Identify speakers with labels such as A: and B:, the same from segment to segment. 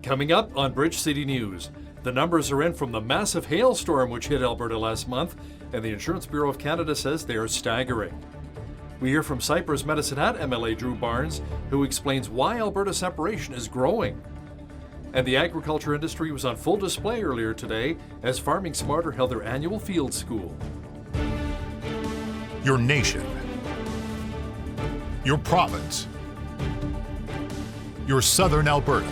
A: Coming up on Bridge City News, the numbers are in from the massive hailstorm which hit Alberta last month, and the Insurance Bureau of Canada says they are staggering. We hear from Cyprus Medicine Hat MLA Drew Barnes, who explains why Alberta separation is growing. And the agriculture industry was on full display earlier today as Farming Smarter held their annual field school.
B: Your nation, your province, your southern Alberta.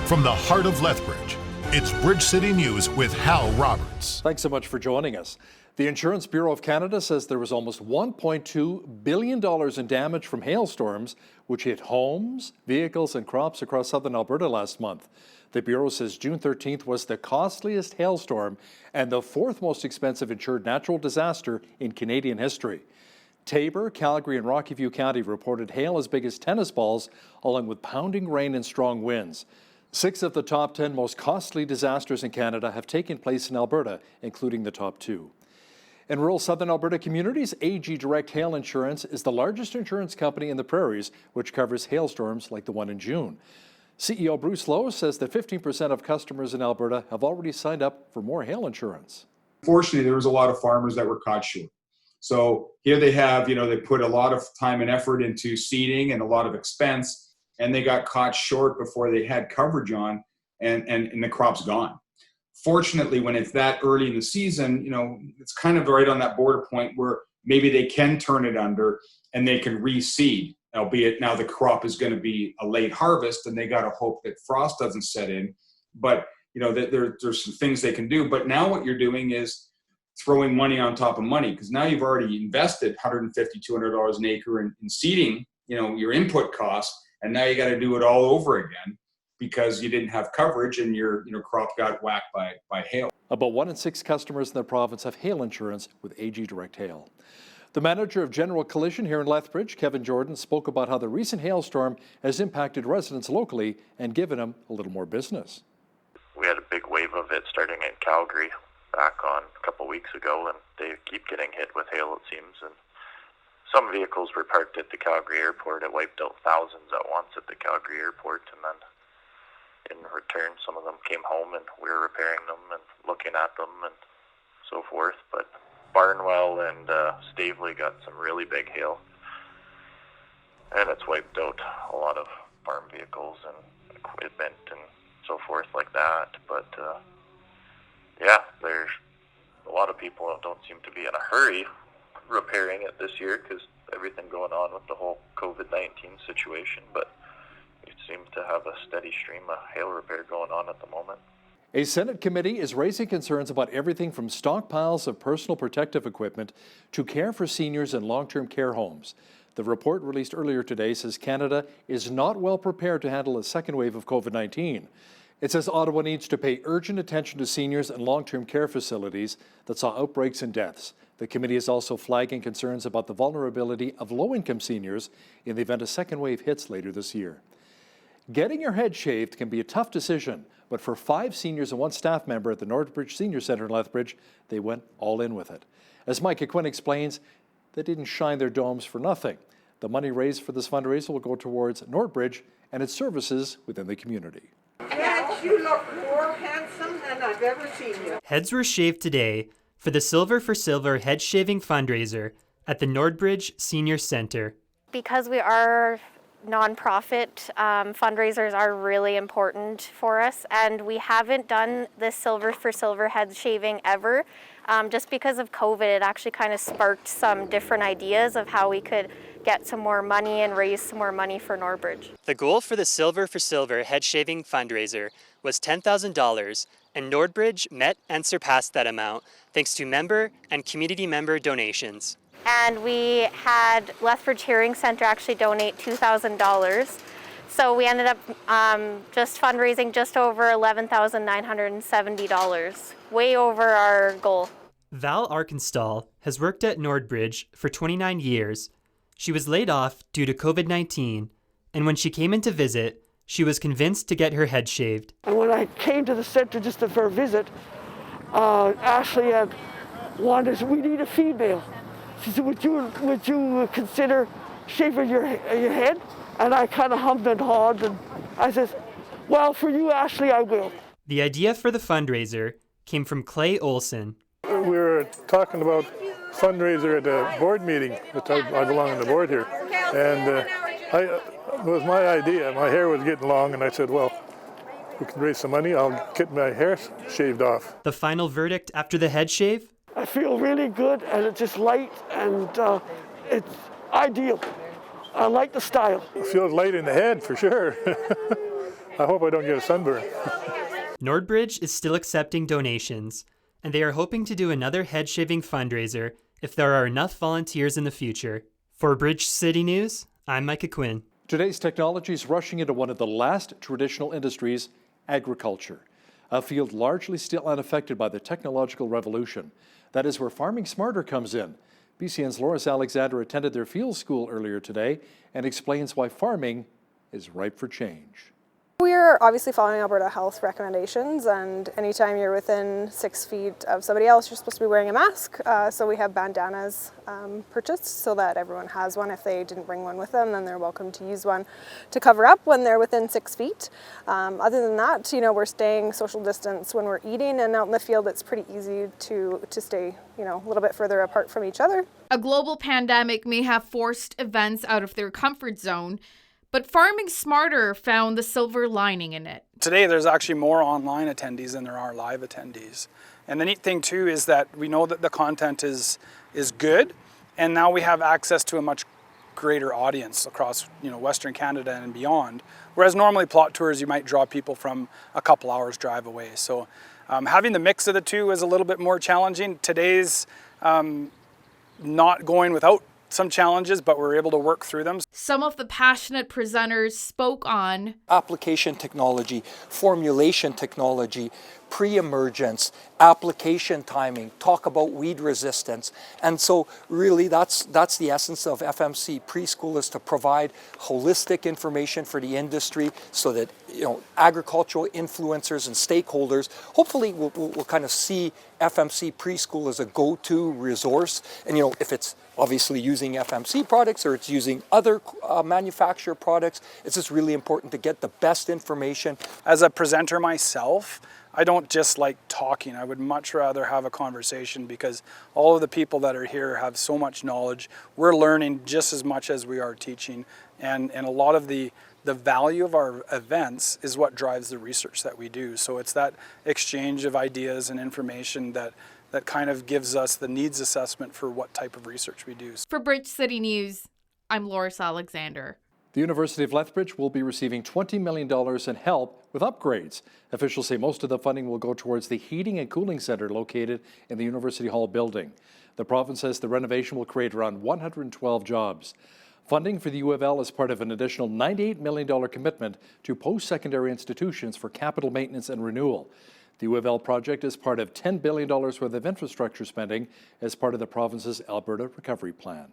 B: From the heart of Lethbridge, it's Bridge City News with Hal Roberts.
A: Thanks so much for joining us. The Insurance Bureau of Canada says there was almost $1.2 billion in damage from hailstorms, which hit homes, vehicles, and crops across southern Alberta last month. The Bureau says June 13th was the costliest hailstorm and the fourth most expensive insured natural disaster in Canadian history. Taber, Calgary, and Rocky View County reported hail as big as tennis balls, along with pounding rain and strong winds. 6 of the top 10 most costly disasters in Canada have taken place in Alberta, including the top 2. In rural southern Alberta communities, AG Direct Hail Insurance is the largest insurance company in the prairies, which covers hailstorms like the one in June. CEO Bruce Lowe says that 15% of customers in Alberta have already signed up for more hail insurance.
C: Fortunately, there was a lot of farmers that were caught short. So here they have, they put a lot of time and effort into seeding and a lot of expense, and they got caught short before they had coverage on, and the crop's gone. Fortunately, when it's that early in the season, it's kind of right on that border point where maybe they can turn it under and they can reseed, albeit now the crop is going to be a late harvest and they got to hope that frost doesn't set in. But, there's some things they can do. But now what you're doing is throwing money on top of money, because now you've already invested $150, $200 an acre in seeding, your input costs. And now you got to do it all over again because you didn't have coverage and your crop got whacked by hail.
A: About 1 in 6 customers in the province have hail insurance with AG Direct Hail. The manager of General Collision here in Lethbridge, Kevin Jordan, spoke about how the recent hailstorm has impacted residents locally and given them a little more business.
D: We had a big wave of it starting in Calgary back on a couple weeks ago, and they keep getting hit with hail, it seems. And some vehicles were parked at the Calgary airport. It wiped out thousands at once at the Calgary airport, and then in return, some of them came home and we were repairing them and looking at them and so forth. But Barnwell and Stavely got some really big hail, and it's wiped out a lot of farm vehicles and equipment and so forth like that. But there's a lot of people that don't seem to be in a hurry repairing it this year because everything going on with the whole COVID-19 situation, but we seem to have a steady stream of hail repair going on at the moment.
A: A Senate committee is raising concerns about everything from stockpiles of personal protective equipment to care for seniors in long-term care homes. The report released earlier today says Canada is not well prepared to handle a second wave of COVID-19. It says Ottawa needs to pay urgent attention to seniors in long-term care facilities that saw outbreaks and deaths. The committee is also flagging concerns about the vulnerability of low-income seniors in the event a second wave hits later this year. Getting your head shaved can be a tough decision, but for 5 seniors and 1 staff member at the Nordbridge Senior Centre in Lethbridge, they went all in with it. As Micah Quinn explains, they didn't shine their domes for nothing. The money raised for this fundraiser will go towards Nordbridge and its services within the community.
E: Yes, you look more handsome than I've ever seen you.
F: Heads were shaved today for the Silver for Silver head shaving fundraiser at the Nordbridge Senior Centre.
G: Because we are nonprofit, fundraisers are really important for us, and we haven't done this Silver for Silver head shaving ever. Just because of COVID, it actually kind of sparked some different ideas of how we could get some more money and raise some more money for Nordbridge.
F: The goal for the Silver for Silver head shaving fundraiser was $10,000, and Nordbridge met and surpassed that amount thanks to member and community member donations.
G: And we had Lethbridge Hearing Centre actually donate $2,000. So we ended up just fundraising just over $11,970, way over our goal.
F: Val Arkenstall has worked at Nordbridge for 29 years. She was laid off due to COVID-19, and when she came in to visit, she was convinced to get her head shaved.
H: And when I came to the centre just for a visit, Ashley had wanted, we need a female. She said, would you consider shaving your head? And I kind of hummed and hawed, and I said, Well, for you, Ashley, I will.
F: The idea for the fundraiser came from Clay Olson.
I: We were talking about fundraiser at a board meeting, which I belong on the board here, and it was my idea. My hair was getting long, and I said, well, we can raise some money. I'll get my hair shaved off.
F: The final verdict after the head shave?
H: I feel really good, and it's just light, and it's ideal. I like the style.
I: It feels light in the head, for sure. I hope I don't get a sunburn.
F: Nordbridge is still accepting donations, and they are hoping to do another head shaving fundraiser if there are enough volunteers in the future. For Bridge City News, I'm Micah Quinn.
A: Today's technology is rushing into one of the last traditional industries, agriculture, a field largely still unaffected by the technological revolution. That is where Farming Smarter comes in. BCN's Loris Alexander attended their field school earlier today and explains why farming is ripe for change.
J: We're obviously following Alberta Health recommendations, and anytime you're within 6 feet of somebody else, you're supposed to be wearing a mask. So we have bandanas purchased so that everyone has one. If they didn't bring one with them, then they're welcome to use one to cover up when they're within 6 feet. Other than that, we're staying social distance when we're eating, and out in the field it's pretty easy to stay, a little bit further apart from each other.
K: A global pandemic may have forced events out of their comfort zone, but Farming Smarter found the silver lining in it.
L: Today there's actually more online attendees than there are live attendees. And the neat thing too is that we know that the content is good, and now we have access to a much greater audience across Western Canada and beyond. Whereas normally plot tours you might draw people from a couple hours drive away. So having the mix of the two is a little bit more challenging. Today's not going without some challenges, but we're able to work through them.
K: Some of the passionate presenters spoke on
M: application technology, formulation technology, pre-emergence, application timing, talk about weed resistance. And so really that's the essence of FMC Preschool, is to provide holistic information for the industry so that agricultural influencers and stakeholders hopefully will kind of see FMC Preschool as a go-to resource. And if it's obviously using FMC products or it's using other manufacturer products, it's just really important to get the best information.
L: As a presenter myself, I don't just like talking. I would much rather have a conversation, because all of the people that are here have so much knowledge. We're learning just as much as we are teaching, and a lot of the value of our events is what drives the research that we do. So it's that exchange of ideas and information that kind of gives us the needs assessment for what type of research we do.
K: For Bridge City News, I'm Loris Alexander.
A: The University of Lethbridge will be receiving $20 million in help with upgrades. Officials say most of the funding will go towards the heating and cooling center located in the University Hall building. The province says the renovation will create around 112 jobs. Funding for the U of L is part of an additional $98 million commitment to post-secondary institutions for capital maintenance and renewal. The U of L project is part of $10 billion worth of infrastructure spending as part of the province's Alberta Recovery Plan.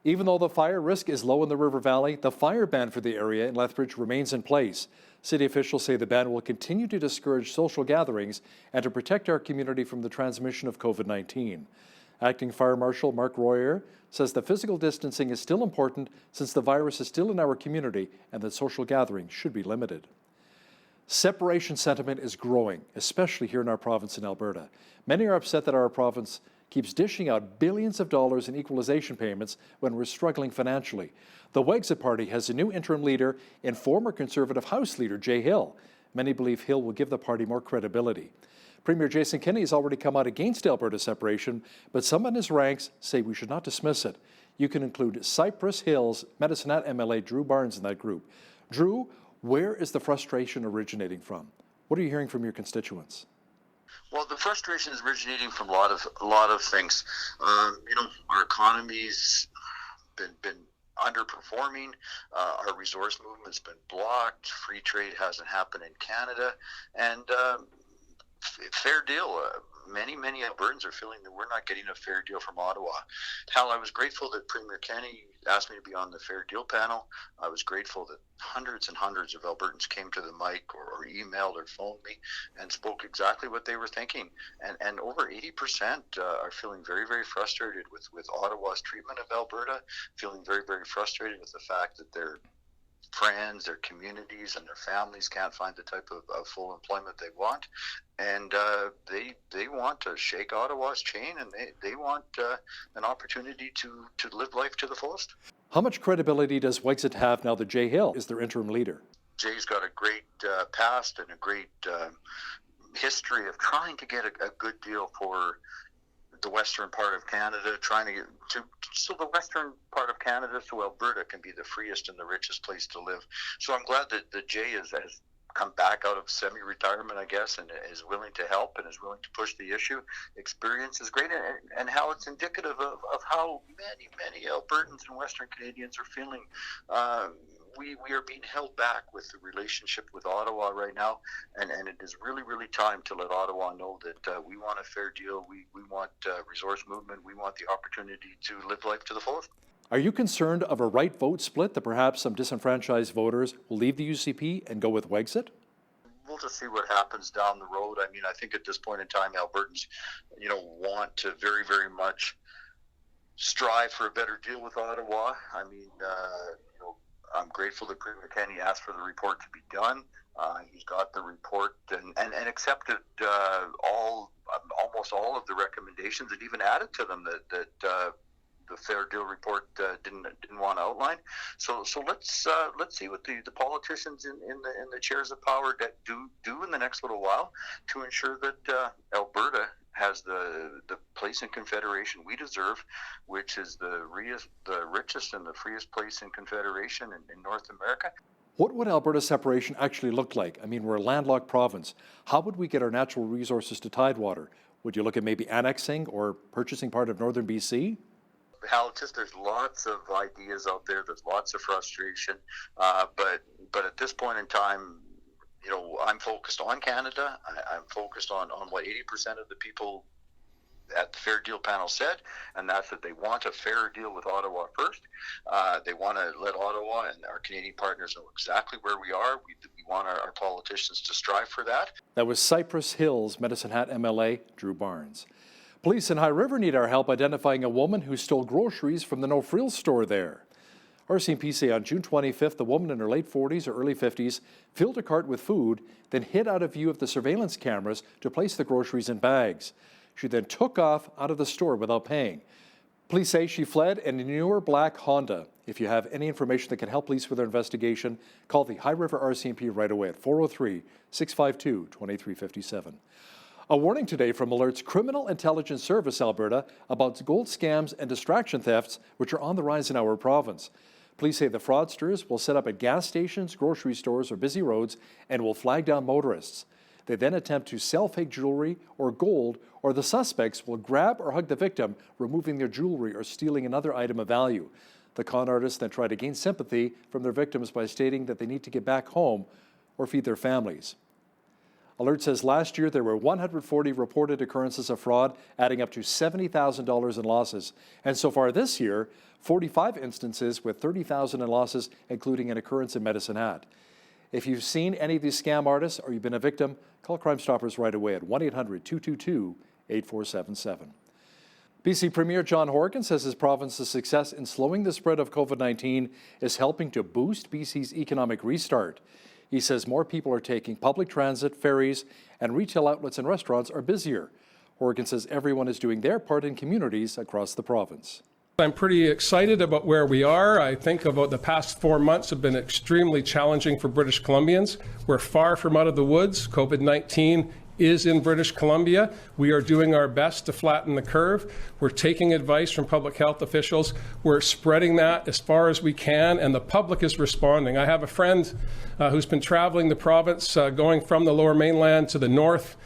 A: Even though the fire risk is low in the River Valley, the fire ban for the area in Lethbridge remains in place. City officials say the ban will continue to discourage social gatherings and to protect our community from the transmission of COVID-19. Acting Fire Marshal Mark Royer says the physical distancing is still important since the virus is still in our community and that social gatherings should be limited. Separation sentiment is growing, especially here in our province in Alberta. Many are upset that our province keeps dishing out billions of dollars in equalization payments when we're struggling financially. The Wexit Party has a new interim leader in former Conservative House Leader Jay Hill. Many believe Hill will give the party more credibility. Premier Jason Kenney has already come out against Alberta separation, but some in his ranks say we should not dismiss it. You can include Cypress Hills Medicinet MLA Drew Barnes in that group. Drew, where is the frustration originating from? What are you hearing from your constituents?
N: Well, the frustration is originating from a lot of things. Our economy's been underperforming. Our resource movement's been blocked. Free trade hasn't happened in Canada, and fair deal. Many Albertans are feeling that we're not getting a fair deal from Ottawa. Hell, I was grateful that Premier Kenney asked me to be on the Fair Deal panel. I was grateful that hundreds and hundreds of Albertans came to the mic or emailed or phoned me and spoke exactly what they were thinking. And over 80% are feeling very, very frustrated with Ottawa's treatment of Alberta, feeling very, very frustrated with the fact that they're friends, their communities, and their families can't find the type of full employment they want. And they want to shake Ottawa's chain, and they want an opportunity to live life to the fullest.
A: How much credibility does Wexit have now that Jay Hill is their interim leader?
N: Jay's got a great past and a great history of trying to get a good deal for the western part of Canada, trying to get so the western part of Canada, so Alberta can be the freest and the richest place to live. So I'm glad that Jay has come back out of semi-retirement, I guess, and is willing to help and is willing to push the issue. Experience is great, and how it's indicative of how many Albertans and Western Canadians are feeling. We are being held back with the relationship with Ottawa right now, and it is really, really time to let Ottawa know that we want a fair deal, we want resource movement, we want the opportunity to live life to the fullest.
A: Are you concerned of a right vote split that perhaps some disenfranchised voters will leave the UCP and go with Wexit?
N: We'll just see what happens down the road. I mean, I think at this point in time, Albertans, want to very, very much strive for a better deal with Ottawa. I mean, I'm grateful that Premier Kenney asked for the report to be done. He's got the report and accepted almost all of the recommendations, and even added to them that the fair deal report didn't want to outline. So let's see what the politicians in the chairs of power do in the next little while to ensure that Alberta has the place in Confederation we deserve, which is the richest and the freest place in Confederation in North America.
A: What would Alberta's separation actually look like? I mean, we're a landlocked province. How would we get our natural resources to Tidewater? Would you look at maybe annexing or purchasing part of northern BC?
N: Hal, there's lots of ideas out there. There's lots of frustration, but at this point in time, I'm focused on Canada. I'm focused on what 80% of the people at the Fair Deal panel said, and that's that they want a fair deal with Ottawa first. They want to let Ottawa and our Canadian partners know exactly where we are. We want our politicians to strive for that.
A: That was Cypress Hills Medicine Hat MLA Drew Barnes. Police in High River need our help identifying a woman who stole groceries from the No Frills store there. RCMP say on June 25th, the woman in her late 40s or early 50s filled a cart with food, then hid out of view of the surveillance cameras to place the groceries in bags. She then took off out of the store without paying. Police say she fled in a newer black Honda. If you have any information that can help police with their investigation, call the High River RCMP right away at 403-652-2357. A warning today from Alert's Criminal Intelligence Service Alberta about gold scams and distraction thefts, which are on the rise in our province. Police say the fraudsters will set up at gas stations, grocery stores, or busy roads and will flag down motorists. They then attempt to sell fake jewelry or gold, or the suspects will grab or hug the victim, removing their jewelry or stealing another item of value. The con artists then try to gain sympathy from their victims by stating that they need to get back home or feed their families. Alert says last year there were 140 reported occurrences of fraud, adding up to $70,000 in losses. And so far this year, 45 instances with $30,000 in losses, including an occurrence in Medicine Hat. If you've seen any of these scam artists or you've been a victim, call Crime Stoppers right away at 1-800-222-8477. BC Premier John Horgan says his province's success in slowing the spread of COVID-19 is helping to boost BC's economic restart. He says more people are taking public transit, ferries, and retail outlets and restaurants are busier. Horgan says everyone is doing their part in communities across the province.
O: I'm pretty excited about where we are. I think about the past 4 months have been extremely challenging for British Columbians. We're far from out of the woods. COVID-19 is in British Columbia. We are doing our best to flatten the curve. We're taking advice from public health officials. We're spreading that as far as we can, and the public is responding. I have a friend who's been traveling the province, going from the Lower Mainland to the north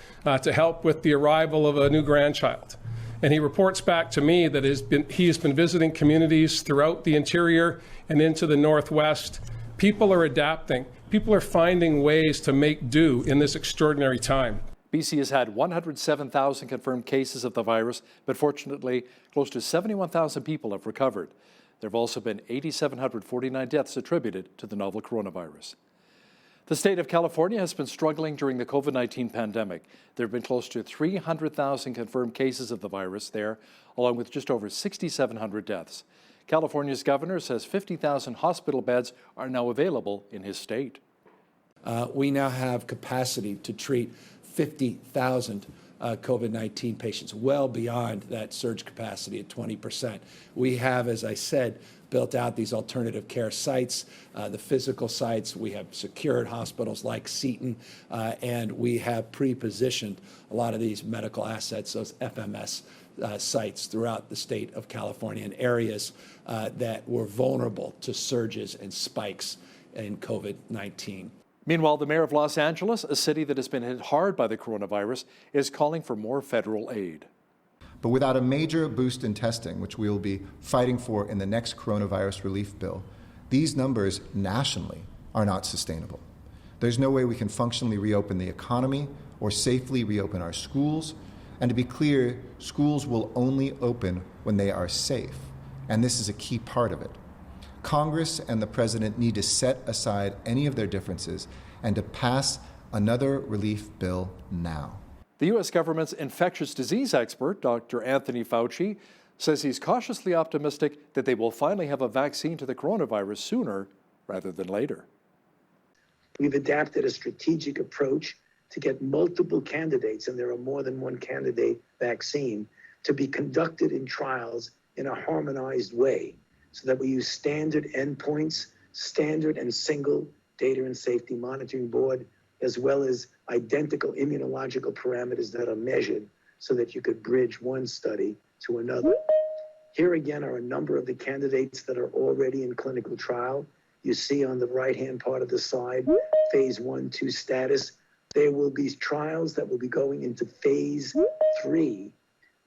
O: to help with the arrival of a new grandchild. And he reports back to me that he's been visiting communities throughout the interior and into the northwest. People are adapting. People are finding ways to make do in this extraordinary time.
A: BC has had 107,000 confirmed cases of the virus, but fortunately, close to 71,000 people have recovered. There have also been 8,749 deaths attributed to the novel coronavirus. The state of California has been struggling during the COVID-19 pandemic. There have been close to 300,000 confirmed cases of the virus there, along with just over 6,700 deaths. California's governor says 50,000 hospital beds are now available in his state.
P: We now have capacity to treat 50,000 COVID-19 patients, well beyond that surge capacity at 20%. We have, as I said, built out these alternative care sites, the physical sites. We have secured hospitals like Seton, and we have pre-positioned a lot of these medical assets, those FMS sites throughout the state of California in areas that were vulnerable to surges and spikes in COVID-19.
A: Meanwhile, the mayor of Los Angeles, a city that has been hit hard by the coronavirus, is calling for more federal aid.
Q: But without a major boost in testing, which we will be fighting for in the next coronavirus relief bill, these numbers nationally are not sustainable. There's no way we can functionally reopen the economy or safely reopen our schools. And to be clear, schools will only open when they are safe. And this is a key part of it. Congress and the president need to set aside any of their differences and to pass another relief bill now.
A: The U.S. government's infectious disease expert, Dr. Anthony Fauci, says he's cautiously optimistic that they will finally have a vaccine to the coronavirus sooner rather than later.
R: We've adapted a strategic approach to get multiple candidates, and there are more than one candidate vaccine, to be conducted in trials in a harmonized way so that we use standard endpoints, standard and single data and safety monitoring board, as well as identical immunological parameters that are measured so that you could bridge one study to another. Here again are a number of the candidates that are already in clinical trial. You see on the right-hand part of the slide, phase 1-2 status. There will be trials that will be going into phase 3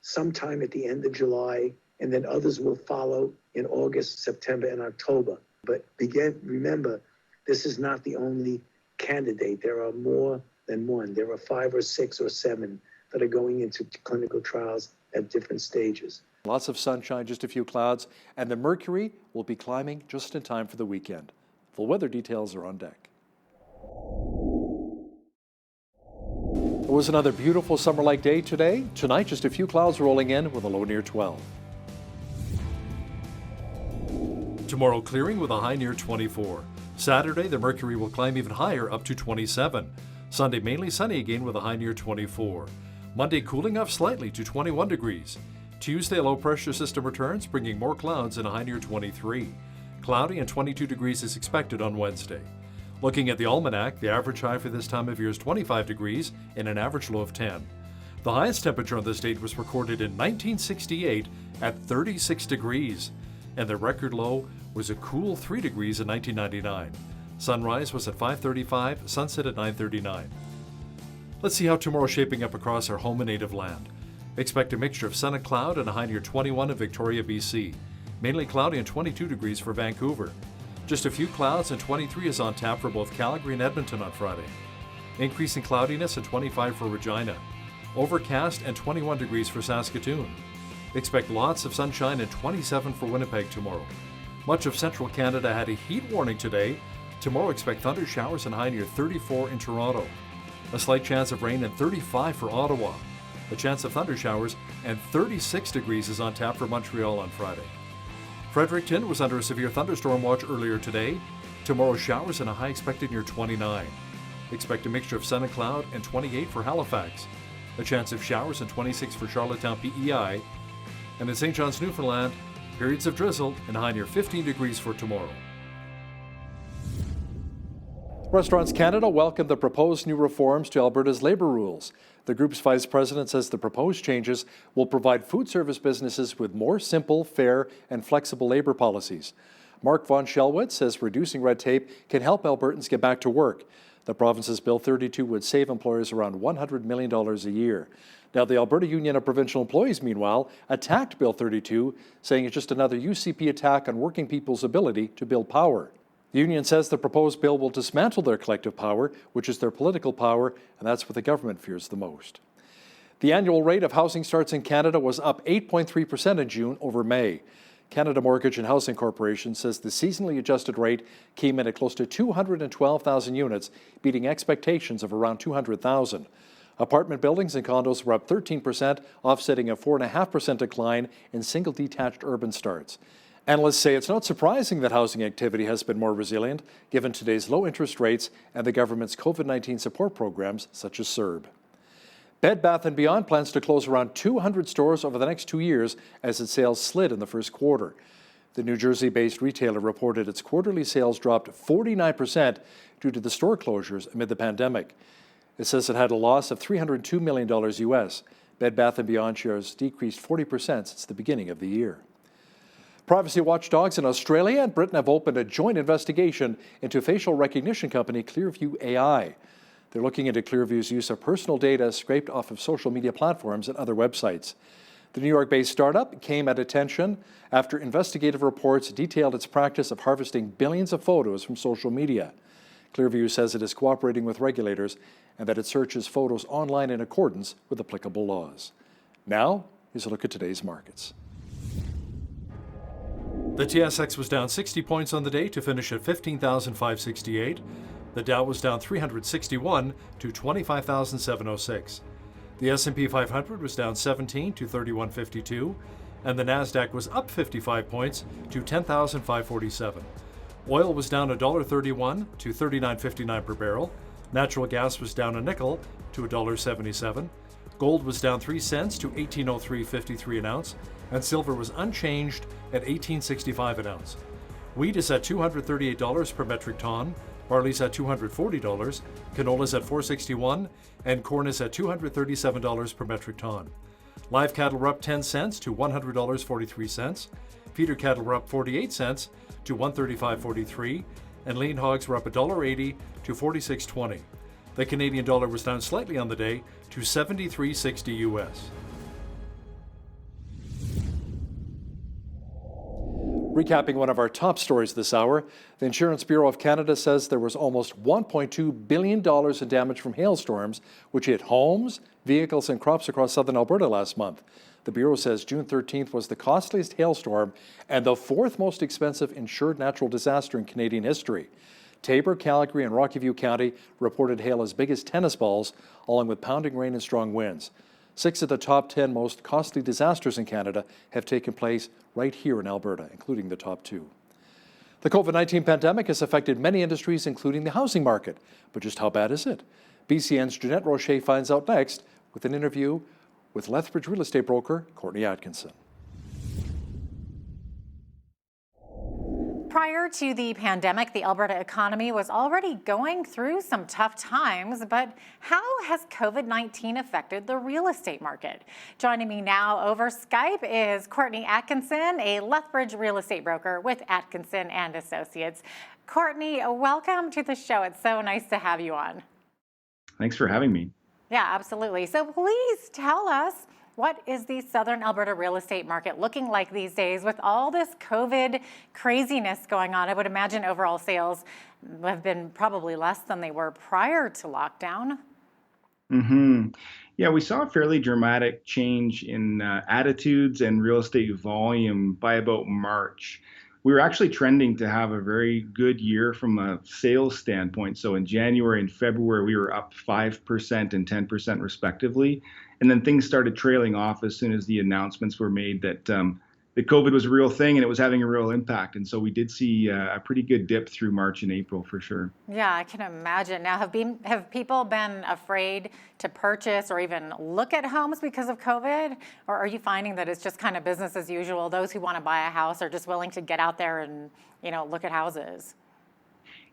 R: sometime at the end of July, and then others will follow in August, September, and October. But remember, this is not the only candidate. There are more than one. There are 5 or 6 or 7 that are going into clinical trials at different stages.
A: Lots of sunshine, just a few clouds, and the mercury will be climbing just in time for the weekend. Full weather details are on deck. It was another beautiful summer-like day today. Tonight, just a few clouds rolling in with a low near 12. Tomorrow, clearing with a high near 24. Saturday, the mercury will climb even higher up to 27. Sunday, mainly sunny again with a high near 24. Monday, cooling off slightly to 21 degrees. Tuesday, a low-pressure system returns, bringing more clouds and a high near 23. Cloudy and 22 degrees is expected on Wednesday. Looking at the almanac, the average high for this time of year is 25 degrees and an average low of 10. The highest temperature on this date was recorded in 1968 at 36 degrees, and the record low was a cool 3 degrees in 1999. Sunrise was at 5:35, sunset at 9:39. Let's see how tomorrow's shaping up across our home and native land. Expect a mixture of sun and cloud and a high near 21 in Victoria, BC. Mainly cloudy and 22 degrees for Vancouver. Just a few clouds and 23 is on tap for both Calgary and Edmonton on Friday. Increasing cloudiness and 25 for Regina. Overcast and 21 degrees for Saskatoon. Expect lots of sunshine and 27 for Winnipeg tomorrow. Much of central Canada had a heat warning today. Tomorrow expect thunder showers and high near 34 in Toronto. A slight chance of rain and 35 for Ottawa. A chance of thunder showers and 36 degrees is on tap for Montreal on Friday. Fredericton was under a severe thunderstorm watch earlier today. Tomorrow showers and a high expected near 29. Expect a mixture of sun and cloud and 28 for Halifax. A chance of showers and 26 for Charlottetown, PEI. And in St. John's, Newfoundland, periods of drizzle and high near 15 degrees for tomorrow. Restaurants Canada welcomed the proposed new reforms to Alberta's labour rules. The group's vice president says the proposed changes will provide food service businesses with more simple, fair, and flexible labour policies. Mark von Schelwitz says reducing red tape can help Albertans get back to work. The province's Bill 32 would save employers around $100 million a year. Now, the Alberta Union of Provincial Employees, meanwhile, attacked Bill 32, saying it's just another UCP attack on working people's ability to build power. The union says the proposed bill will dismantle their collective power, which is their political power, and that's what the government fears the most. The annual rate of housing starts in Canada was up 8.3% in June over May. Canada Mortgage and Housing Corporation says the seasonally adjusted rate came in at close to 212,000 units, beating expectations of around 200,000. Apartment buildings and condos were up 13%, offsetting a 4.5% decline in single detached urban starts. Analysts say it's not surprising that housing activity has been more resilient given today's low interest rates and the government's COVID-19 support programs such as CERB. Bed Bath & Beyond plans to close around 200 stores over the next 2 years as its sales slid in the first quarter. The New Jersey-based retailer reported its quarterly sales dropped 49% due to the store closures amid the pandemic. It says it had a loss of $302 million US. Bed Bath & Beyond shares decreased 40% since the beginning of the year. Privacy watchdogs in Australia and Britain have opened a joint investigation into facial recognition company Clearview AI. They're looking into Clearview's use of personal data scraped off of social media platforms and other websites. The New York-based startup came at attention after investigative reports detailed its practice of harvesting billions of photos from social media. Clearview says it is cooperating with regulators and that it searches photos online in accordance with applicable laws. Now, here's a look at today's markets. The TSX was down 60 points on the day to finish at 15,568. The Dow was down 361 to 25,706. The S&P 500 was down 17 to 3152, and the Nasdaq was up 55 points to 10,547. Oil was down $1.31 to $39.59 per barrel. Natural gas was down a nickel to $1.77. Gold was down 3 cents to $18.0353 an ounce, and silver was unchanged at $18.65 an ounce. Wheat is at $238 per metric ton, barley's at $240, canola's at $461, and corn is at $237 per metric ton. Live cattle were up 10 cents to $100.43. Feeder cattle were up 48 cents to $135.43, and lean hogs were up $1.80 to $46.20. The Canadian dollar was down slightly on the day to 73.60 US. Recapping one of our top stories this hour, the Insurance Bureau of Canada says there was almost $1.2 billion in damage from hailstorms, which hit homes, vehicles, and crops across southern Alberta last month. The Bureau says June 13th was the costliest hailstorm and the fourth most expensive insured natural disaster in Canadian history. Taber, Calgary, and Rocky View County reported hail as big as tennis balls, along with pounding rain and strong winds. 6 of the top 10 most costly disasters in Canada have taken place right here in Alberta, including the top 2. The COVID-19 pandemic has affected many industries, including the housing market. But just how bad is it? BCN's Jeanette Rocher finds out next with an interview with Lethbridge real estate broker Courtney Atkinson.
S: Prior to the pandemic, the Alberta economy was already going through some tough times, but how has COVID-19 affected the real estate market? Joining me now over Skype is Courtney Atkinson, a Lethbridge real estate broker with Atkinson and Associates. Courtney, welcome to the show. It's so nice to have you on.
T: Thanks for having me.
S: Yeah, absolutely. So please tell us, what is the Southern Alberta real estate market looking like these days with all this COVID craziness going on? I would imagine overall sales have been probably less than they were prior to lockdown.
T: Yeah, we saw a fairly dramatic change in attitudes and real estate volume by about March. We were actually trending to have a very good year from a sales standpoint. So in January and February, we were up 5% and 10% respectively. And then things started trailing off as soon as the announcements were made that that COVID was a real thing and it was having a real impact. And so we did see a pretty good dip through March and April for sure.
S: Yeah, I can imagine. Now, have people been afraid to purchase or even look at homes because of COVID? Or are you finding that it's just kind of business as usual? Those who want to buy a house are just willing to get out there and, look at houses?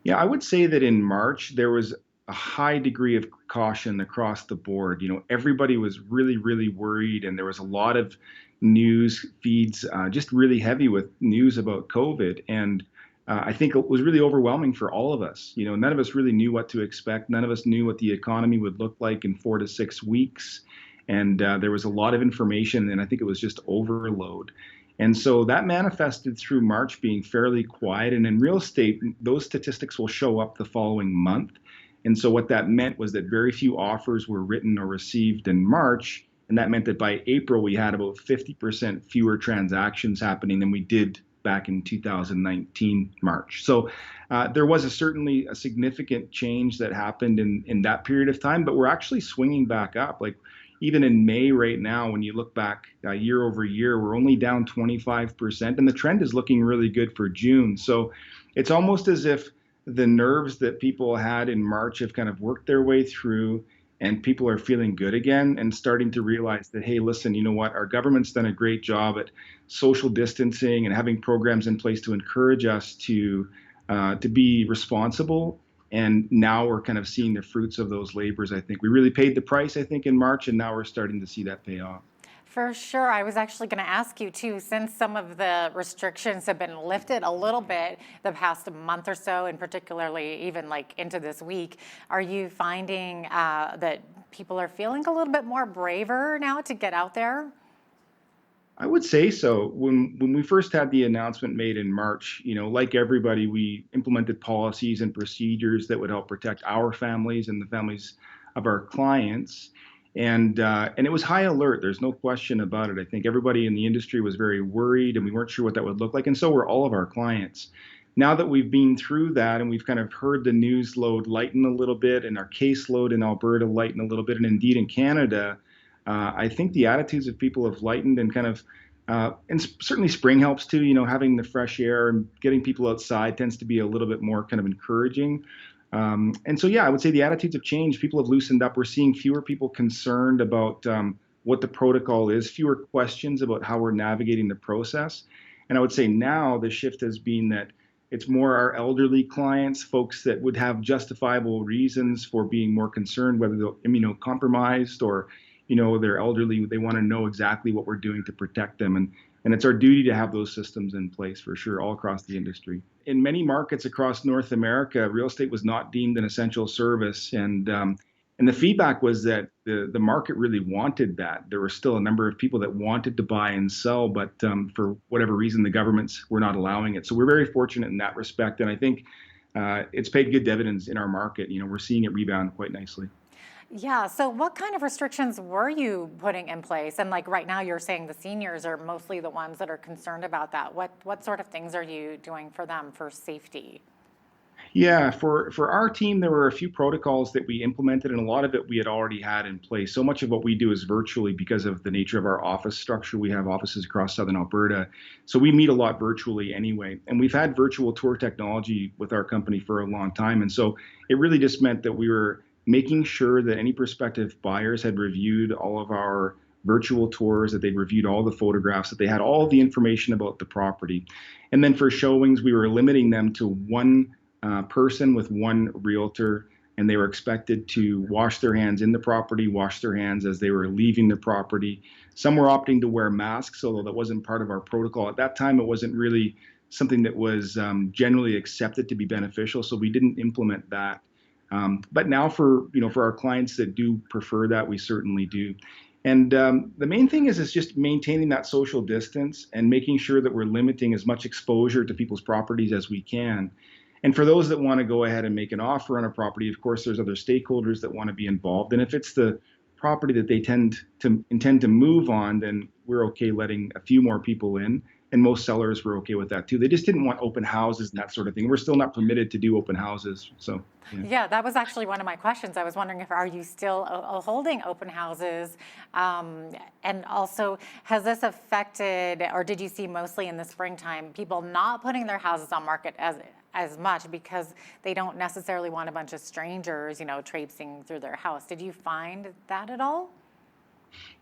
T: Yeah, I would say that in March, there was a high degree of caution across the board. Everybody was really, really worried, and there was a lot of news feeds just really heavy with news about COVID. And I think it was really overwhelming for all of us. None of us really knew what to expect. None of us knew what the economy would look like in 4 to 6 weeks. And there was a lot of information, and I think it was just overload. And so that manifested through March being fairly quiet. And in real estate, those statistics will show up the following month. And so what that meant was that very few offers were written or received in March. And that meant that by April, we had about 50% fewer transactions happening than we did back in 2019 March. So there was certainly a significant change that happened in that period of time, but we're actually swinging back up. Like, even in May right now, when you look back year over year, we're only down 25%, and the trend is looking really good for June. So it's almost as if the nerves that people had in March have kind of worked their way through, and people are feeling good again and starting to realize that, hey, listen, you know what? Our government's done a great job at social distancing and having programs in place to encourage us to be responsible. And now we're kind of seeing the fruits of those labors. I think we really paid the price, I think, in March, and now we're starting to see that pay off.
S: For sure. I was actually going to ask you too, since some of the restrictions have been lifted a little bit the past month or so, and particularly even like into this week, are you finding that people are feeling a little bit more braver now to get out there?
T: I would say so. When we first had the announcement made in March, like everybody, we implemented policies and procedures that would help protect our families and the families of our clients. And it was high alert. There's no question about it. I think everybody in the industry was very worried, and we weren't sure what that would look like. And so were all of our clients. Now that we've been through that and we've kind of heard the news load lighten a little bit and our caseload in Alberta lighten a little bit, and indeed in Canada, I think the attitudes of people have lightened and kind of, and certainly spring helps too, having the fresh air and getting people outside tends to be a little bit more kind of encouraging. And so, I would say the attitudes have changed. People have loosened up. We're seeing fewer people concerned about what the protocol is, fewer questions about how we're navigating the process. And I would say now the shift has been that it's more our elderly clients, folks that would have justifiable reasons for being more concerned, whether they're immunocompromised or, they're elderly. They want to know exactly what we're doing to protect them. And it's our duty to have those systems in place for sure, all across the industry. In many markets across North America, real estate was not deemed an essential service. And the feedback was that the market really wanted that. There were still a number of people that wanted to buy and sell, but for whatever reason, the governments were not allowing it. So we're very fortunate in that respect. And I think it's paid good dividends in our market. We're seeing it rebound quite nicely.
S: Yeah. So what kind of restrictions were you putting in place? And like right now you're saying the seniors are mostly the ones that are concerned about that. What sort of things are you doing for them for safety?
T: Yeah, for our team, there were a few protocols that we implemented, and a lot of it we had already had in place. So much of what we do is virtually because of the nature of our office structure. We have offices across Southern Alberta. So we meet a lot virtually anyway. And we've had virtual tour technology with our company for a long time. And so it really just meant that we were making sure that any prospective buyers had reviewed all of our virtual tours, that they'd reviewed all the photographs, that they had all the information about the property. And then for showings, we were limiting them to one person with one realtor, and they were expected to wash their hands in the property, wash their hands as they were leaving the property. Some were opting to wear masks, although that wasn't part of our protocol. At that time, it wasn't really something that was generally accepted to be beneficial, so we didn't implement that. But now for our clients that do prefer that, we certainly do. And the main thing is just maintaining that social distance and making sure that we're limiting as much exposure to people's properties as we can. And for those that want to go ahead and make an offer on a property, of course, there's other stakeholders that want to be involved. And if it's the property that they intend to move on, then we're okay letting a few more people in. And most sellers were okay with that too. They just didn't want open houses and that sort of thing. We're still not permitted to do open houses. So
S: yeah, that was actually one of my questions. I was wondering are you still holding open houses? And also, has this affected, or did you see mostly in the springtime, people not putting their houses on market as much because they don't necessarily want a bunch of strangers, traipsing through their house? Did you find that at all?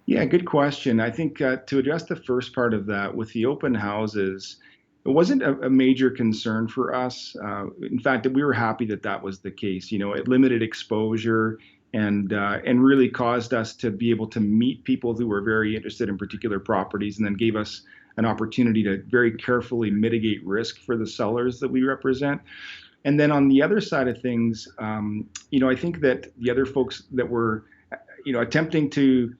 T: Yeah, good question. I think to address the first part of that, with the open houses, it wasn't a major concern for us. In fact, we were happy that was the case. It limited exposure and really caused us to be able to meet people who were very interested in particular properties, and then gave us an opportunity to very carefully mitigate risk for the sellers that we represent. And then on the other side of things, I think that the other folks that were, attempting to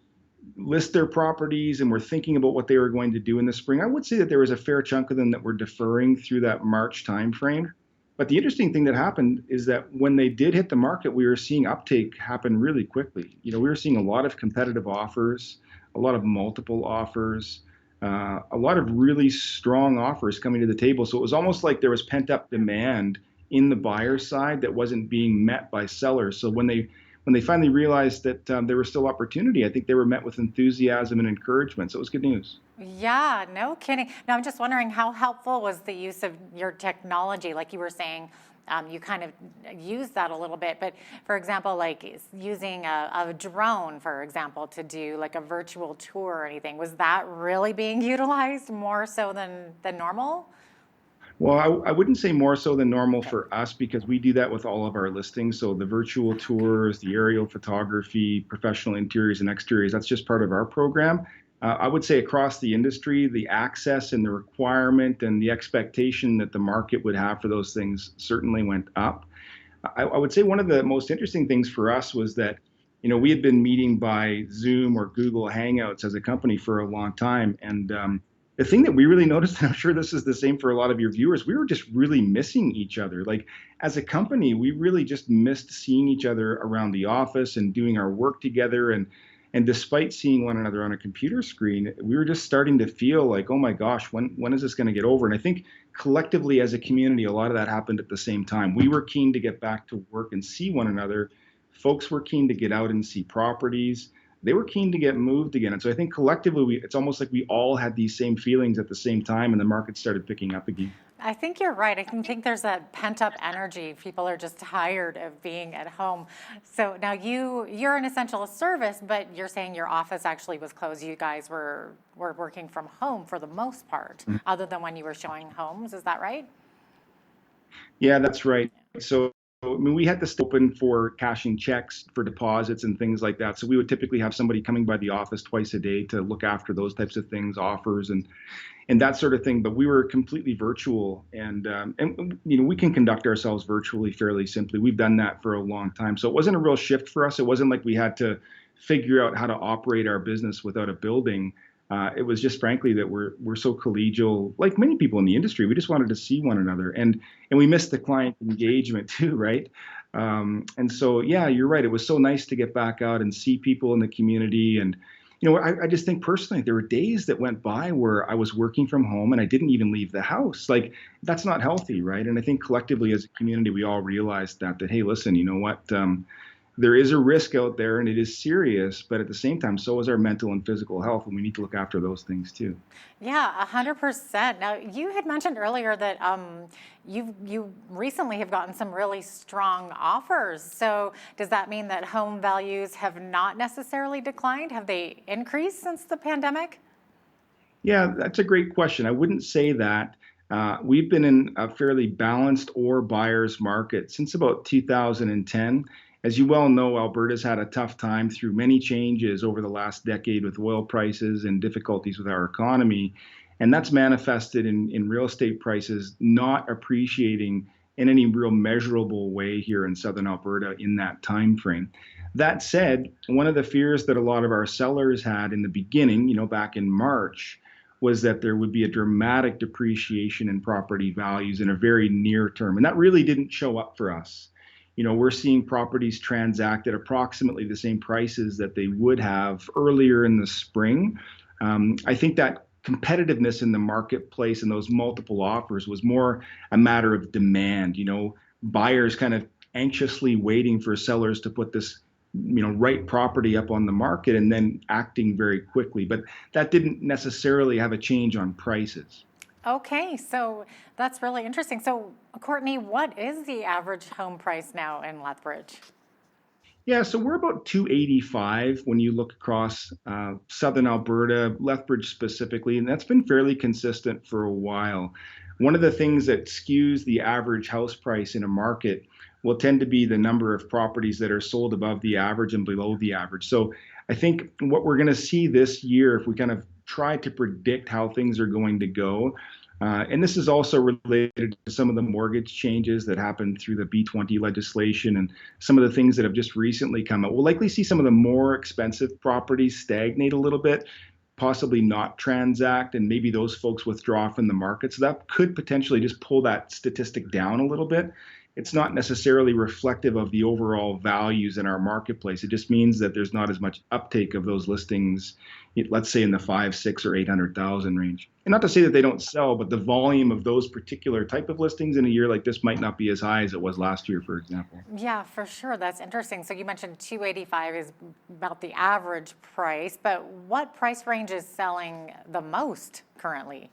T: list their properties and were thinking about what they were going to do in the spring, I would say that there was a fair chunk of them that were deferring through that March timeframe. But the interesting thing that happened is that when they did hit the market, we were seeing uptake happen really quickly. We were seeing a lot of competitive offers, a lot of multiple offers, a lot of really strong offers coming to the table. So it was almost like there was pent up demand in the buyer side that wasn't being met by sellers. So when when they finally realized that there was still opportunity, I think they were met with enthusiasm and encouragement. So it was good news.
S: Yeah, no kidding. Now, I'm just wondering how helpful was the use of your technology? Like you were saying, you kind of used that a little bit, but for example, like using a drone, for example, to do like a virtual tour or anything, was that really being utilized more so than normal?
T: Well, I wouldn't say more so than normal for us because we do that with all of our listings. So the virtual tours, the aerial photography, professional interiors and exteriors, that's just part of our program. I would say across the industry, the access and the requirement and the expectation that the market would have for those things certainly went up. I would say one of the most interesting things for us was that, we had been meeting by Zoom or Google Hangouts as a company for a long time. And the thing that we really noticed, and I'm sure this is the same for a lot of your viewers, we were just really missing each other. Like as a company, we really just missed seeing each other around the office and doing our work together. And despite seeing one another on a computer screen, we were just starting to feel like, oh my gosh, when is this going to get over? And I think collectively as a community, a lot of that happened at the same time. We were keen to get back to work and see one another. Folks were keen to get out and see properties. They were keen to get moved again. And so I think collectively, it's almost like we all had these same feelings at the same time, and the market started picking up again.
S: I think you're right. I think there's that pent up energy. People are just tired of being at home. So now you're an essential service, but you're saying your office actually was closed. You guys were working from home for the most part, other than when you were showing homes. Is that right?
T: Yeah, that's right. So I mean, we had to stay open for cashing checks for deposits and things like that. So we would typically have somebody coming by the office twice a day to look after those types of things, offers and that sort of thing. But we were completely virtual, and we can conduct ourselves virtually fairly simply. We've done that for a long time, so it wasn't a real shift for us. It wasn't like we had to figure out how to operate our business without a building. It was just frankly that we're so collegial, like many people in the industry. We just wanted to see one another, and we missed the client engagement too, right? And so yeah, you're right. It was so nice to get back out and see people in the community. And I just think personally, there were days that went by where I was working from home and I didn't even leave the house. Like that's not healthy, right? And I think collectively as a community, we all realized that hey, listen, you know what? There is a risk out there and it is serious, but at the same time, so is our mental and physical health, and we need to look after those things too.
S: Yeah, 100%. Now, you had mentioned earlier that you recently have gotten some really strong offers. So does that mean that home values have not necessarily declined? Have they increased since the pandemic?
T: Yeah, that's a great question. I wouldn't say that. We've been in a fairly balanced or buyer's market since about 2010. As you well know, Alberta's had a tough time through many changes over the last decade with oil prices and difficulties with our economy. And that's manifested in real estate prices not appreciating in any real measurable way here in Southern Alberta in that time frame. That said, one of the fears that a lot of our sellers had in the beginning, back in March, was that there would be a dramatic depreciation in property values in a very near term. And that really didn't show up for us. We're seeing properties transact at approximately the same prices that they would have earlier in the spring. I think that competitiveness in the marketplace and those multiple offers was more a matter of demand. Buyers kind of anxiously waiting for sellers to put this right property up on the market and then acting very quickly. But that didn't necessarily have a change on prices.
S: Okay, so that's really interesting. So, Courtney, what is the average home price now in Lethbridge?
T: Yeah, so we're about 285 when you look across Southern Alberta, Lethbridge specifically, and that's been fairly consistent for a while. One of the things that skews the average house price in a market will tend to be the number of properties that are sold above the average and below the average. So I think what we're going to see this year, if we kind of try to predict how things are going to go, and this is also related to some of the mortgage changes that happened through the B20 legislation and some of the things that have just recently come out. We'll likely see some of the more expensive properties stagnate a little bit, possibly not transact, and maybe those folks withdraw from the market. So that could potentially just pull that statistic down a little bit. it's not necessarily reflective of the overall values in our marketplace. It just means that there's not as much uptake of those listings, let's say in the 5, 6, or 800,000 range. And not to say that they don't sell, but the volume of those particular type of listings in a year like this might not be as high as it was last year, for example.
S: Yeah, for sure. That's interesting. So you mentioned 285 is about the average price, but what price range is selling the most currently?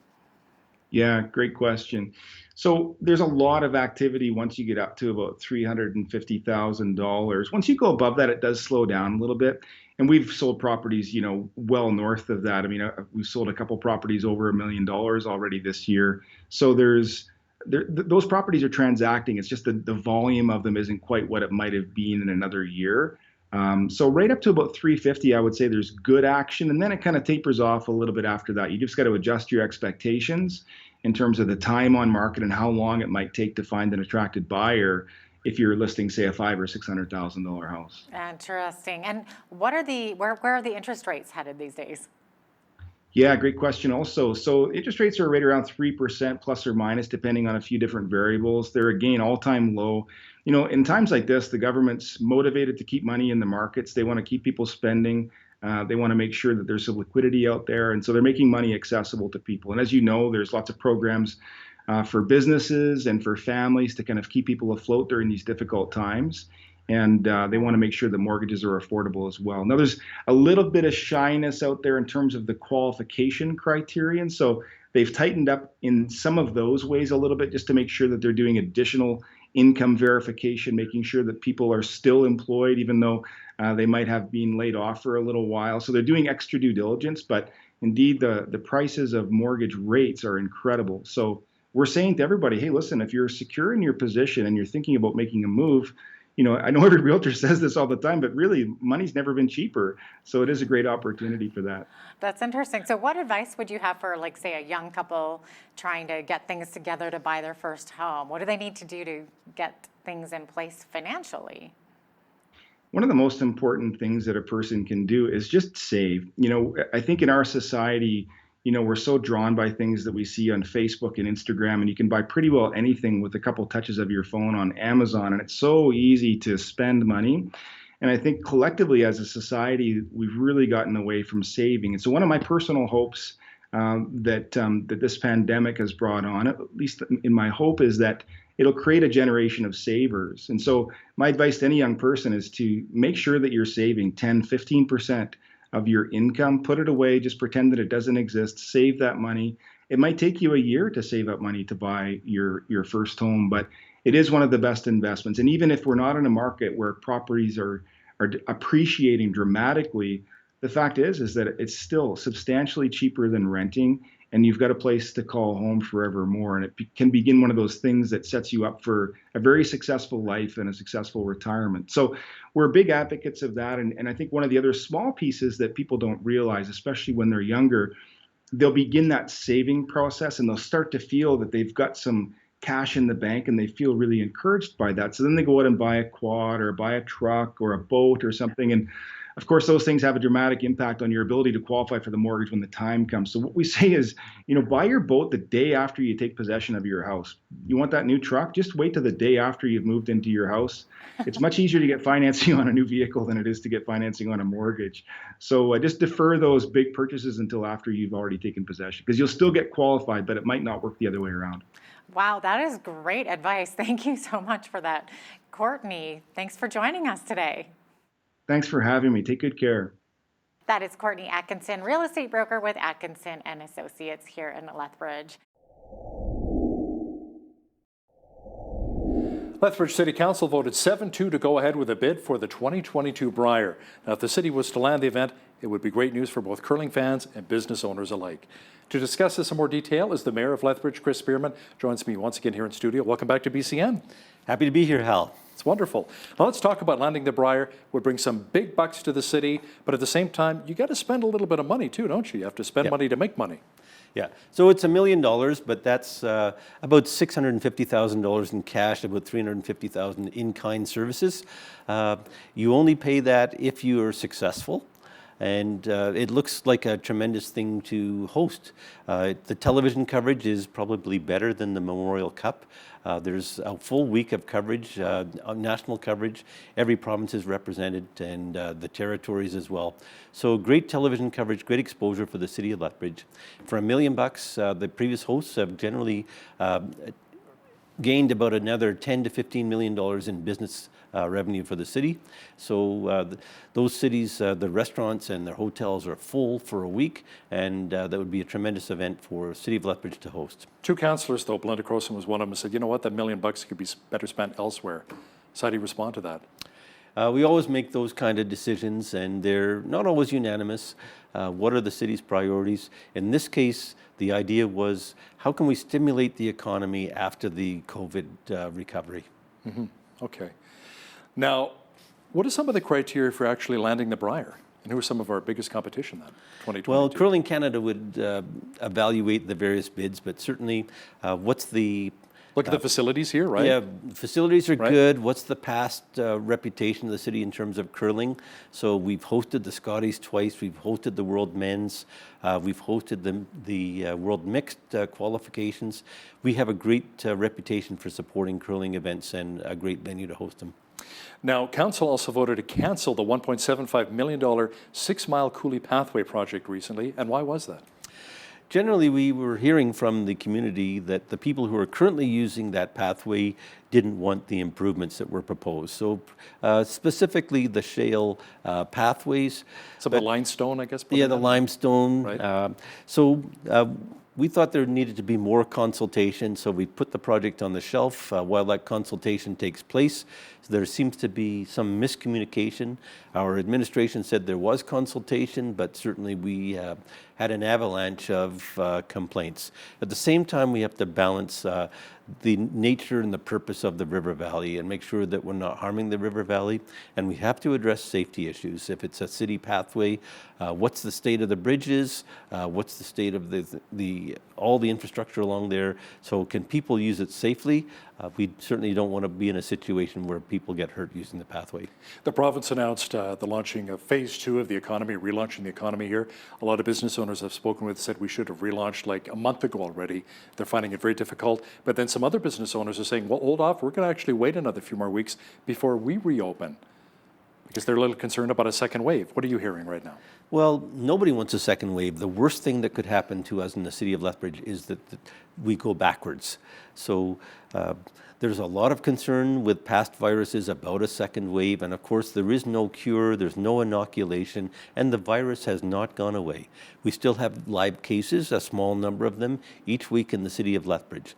T: Yeah, great question. So there's a lot of activity once you get up to about $350,000. Once you go above that, it does slow down a little bit. And we've sold properties, well north of that. I mean, we've sold a couple properties over $1 million already this year. So those properties are transacting. It's just the volume of them isn't quite what it might have been in another year. So right up to about 350, I would say there's good action, and then it kind of tapers off a little bit after that. You just got to adjust your expectations in terms of the time on market and how long it might take to find an attracted buyer if you're listing, say, a $500,000 or $600,000 house.
S: Interesting. And where are the interest rates headed these days?
T: Yeah, great question also. So interest rates are right around 3% plus or minus, depending on a few different variables. They're again all-time low. In times like this, the government's motivated to keep money in the markets. They want to keep people spending. They want to make sure that there's some liquidity out there. And so they're making money accessible to people. And as you know, there's lots of programs for businesses and for families to kind of keep people afloat during these difficult times. And they want to make sure that mortgages are affordable as well. Now, there's a little bit of shyness out there in terms of the qualification criterion. So they've tightened up in some of those ways a little bit just to make sure that they're doing additional income verification, making sure that people are still employed, even though they might have been laid off for a little while. So they're doing extra due diligence. But indeed, the prices of mortgage rates are incredible. So we're saying to everybody, hey, listen, if you're secure in your position and you're thinking about making a move, I know every realtor says this all the time, but really money's never been cheaper. So it is a great opportunity for that.
S: That's interesting. So what advice would you have for, like, say, a young couple trying to get things together to buy their first home? What do they need to do to get things in place financially?
T: One of the most important things that a person can do is just save. I think in our society, we're so drawn by things that we see on Facebook and Instagram, and you can buy pretty well anything with a couple touches of your phone on Amazon, and it's so easy to spend money. And I think collectively as a society, we've really gotten away from saving. And so one of my personal hopes that this pandemic has brought on, at least in my hope, is that it'll create a generation of savers. And so my advice to any young person is to make sure that you're saving 10, 15% of your income, put it away, just pretend that it doesn't exist, save that money. It might take you a year to save up money to buy your first home, but it is one of the best investments. And even if we're not in a market where properties are appreciating dramatically, the fact is that it's still substantially cheaper than renting, and you've got a place to call home forevermore. And it can begin one of those things that sets you up for a very successful life and a successful retirement. So we're big advocates of that. And I think one of the other small pieces that people don't realize, especially when they're younger, they'll begin that saving process and they'll start to feel that they've got some cash in the bank and they feel really encouraged by that. So then they go out and buy a quad or buy a truck or a boat or something. And of course, those things have a dramatic impact on your ability to qualify for the mortgage when the time comes. So what we say is, buy your boat the day after you take possession of your house. You want that new truck? Just wait till the day after you've moved into your house. It's much easier to get financing on a new vehicle than it is to get financing on a mortgage. So just defer those big purchases until after you've already taken possession, because you'll still get qualified, but it might not work the other way around.
S: Wow, that is great advice. Thank you so much for that. Courtney, thanks for joining us today.
T: Thanks for having me. Take good care.
S: That is Courtney Atkinson, real estate broker with Atkinson and Associates here in Lethbridge.
A: Lethbridge City Council voted 7-2 to go ahead with a bid for the 2022 Brier. Now, if the city was to land the event, it would be great news for both curling fans and business owners alike. To discuss this in more detail is the Mayor of Lethbridge, Chris Spearman, joins me once again here in studio. Welcome back to BCN.
U: Happy to be here, Hal.
A: It's wonderful. Now let's talk about landing the Brier. Would bring some big bucks to the city, but at the same time, you got to spend a little bit of money too, don't you? You have to spend money to make money.
U: Yeah, so it's $1 million, but that's about $650,000 in cash, about $350,000 in-kind services. You only pay that if you are successful. and it looks like a tremendous thing to host. The television coverage is probably better than the Memorial Cup. There's a full week of coverage, national coverage. Every province is represented, and the territories as well. So great television coverage, great exposure for the city of Lethbridge. For $1 million, the previous hosts have generally gained about another $10 to $15 million in business revenue for the city. So those cities, the restaurants and their hotels are full for a week, and that would be a tremendous event for City of Lethbridge to host.
A: Two councillors, though, Belinda Crowson was one of them, said, you know what, that $1 million could be better spent elsewhere. So how do you respond to that?
U: We always make those kind of decisions, and they're not always unanimous. What are the city's priorities? In this case, the idea was, how can we stimulate the economy after the COVID recovery?
A: Mm-hmm. Okay. Now, what are some of the criteria for actually landing the Briar? And who are some of our biggest competition then, 2022?
U: Well, Curling Canada would evaluate the various bids, but certainly what's the...
A: Look at the facilities here, right?
U: Yeah, facilities are good. What's the past reputation of the city in terms of curling? So we've hosted the Scotties twice. We've hosted the World Men's. We've hosted the World Mixed qualifications. We have a great reputation for supporting curling events and a great venue to host them.
A: Now, Council also voted to cancel the $1.75 million 6 Mile Coulee Pathway project recently. And why was that?
U: Generally, we were hearing from the community that the people who are currently using that pathway didn't want the improvements that were proposed. So specifically the shale pathways.
A: So the limestone, I guess?
U: Yeah, the limestone.
A: Right.
U: We thought there needed to be more consultation, so we put the project on the shelf while that consultation takes place. So there seems to be some miscommunication. Our administration said there was consultation, but certainly we had an avalanche of complaints. At the same time, we have to balance the nature and the purpose of the river valley and make sure that we're not harming the river valley. And we have to address safety issues. If it's a city pathway, what's the state of the bridges? What's the state of all the infrastructure along there? So can people use it safely? We certainly don't want to be in a situation where people get hurt using the pathway.
A: The province announced the launching of phase 2 of the economy, relaunching the economy here. A lot of business owners I've spoken with said we should have relaunched like a month ago already. They're finding it very difficult. But then some other business owners are saying, well, hold off. We're going to actually wait another few more weeks before we reopen, because they're a little concerned about a second wave. What are you hearing right now?
U: Well, nobody wants a second wave. The worst thing that could happen to us in the city of Lethbridge is that we go backwards. So there's a lot of concern with past viruses about a second wave. And of course, there is no cure, there's no inoculation, and the virus has not gone away. We still have live cases, a small number of them, each week in the city of Lethbridge.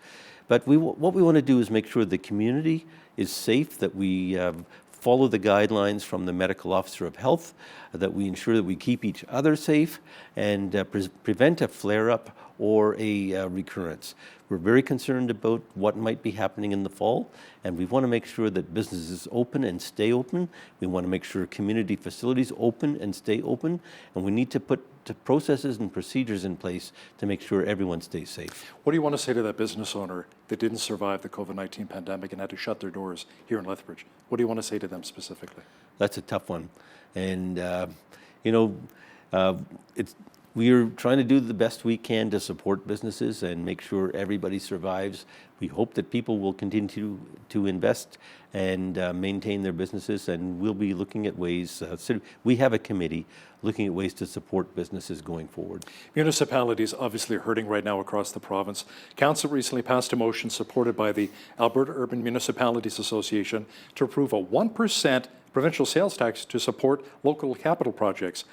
U: But what we want to do is make sure the community is safe, that we follow the guidelines from the medical officer of health, that we ensure that we keep each other safe and prevent a flare-up or a recurrence. We're very concerned about what might be happening in the fall, and we want to make sure that businesses open and stay open. We want to make sure community facilities open and stay open, and we need to put processes and procedures in place to make sure everyone stays safe.
A: What do you want to say to that business owner that didn't survive the COVID-19 pandemic and had to shut their doors here in Lethbridge? What do you want to say to them specifically?
U: That's a tough one. And, we are trying to do the best we can to support businesses and make sure everybody survives. We hope that people will continue to invest and maintain their businesses, and we'll be looking at ways. So we have a committee looking at ways to support businesses going forward.
A: Municipalities obviously are hurting right now across the province. Council recently passed a motion supported by the Alberta Urban Municipalities Association to approve a 1% provincial sales tax to support local capital projects.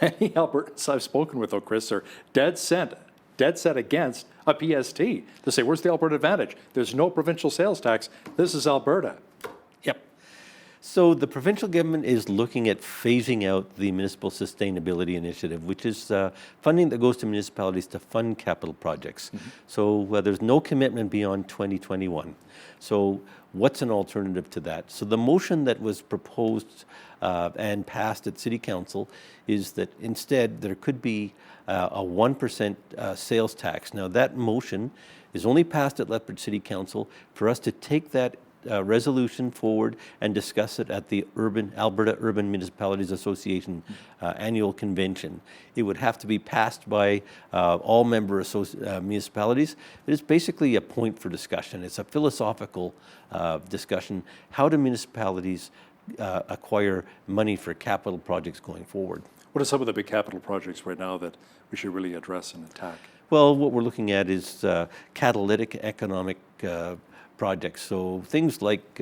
A: Many Albertans I've spoken with, though, Chris, are dead set against a PST. They say, where's the Alberta advantage? There's no provincial sales tax. This is Alberta.
U: Yep. So the provincial government is looking at phasing out the Municipal Sustainability Initiative, which is funding that goes to municipalities to fund capital projects. Mm-hmm. So there's no commitment beyond 2021. So what's an alternative to that? So the motion that was proposed and passed at City Council is that instead there could be a 1% sales tax. Now that motion is only passed at Lethbridge City Council for us to take that resolution forward and discuss it at the Alberta Urban Municipalities Association annual convention. It would have to be passed by all member municipalities. It is basically a point for discussion. It's a philosophical discussion. How do municipalities acquire money for capital projects going forward?
A: What are some of the big capital projects right now that we should really address and attack?
U: Well, what we're looking at is catalytic economic projects. So things like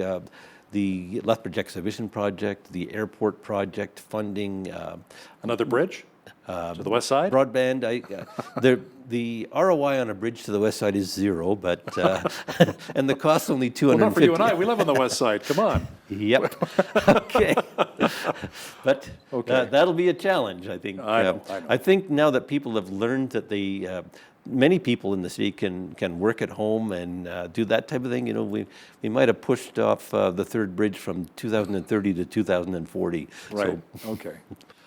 U: the Lethbridge Exhibition Project, the airport project, funding.
A: Another bridge to the west side?
U: Broadband. The ROI on a bridge to the west side is zero, but and the cost only $250.
A: Well, not for you and I. We live on the west side. Come on.
U: Yep. Okay. But that'll be a challenge, I think.
A: I know.
U: I think now that people have learned that many people in the city can work at home and do that type of thing. You know, we might have pushed off the third bridge from 2030 to 2040.
A: Right. So. Okay.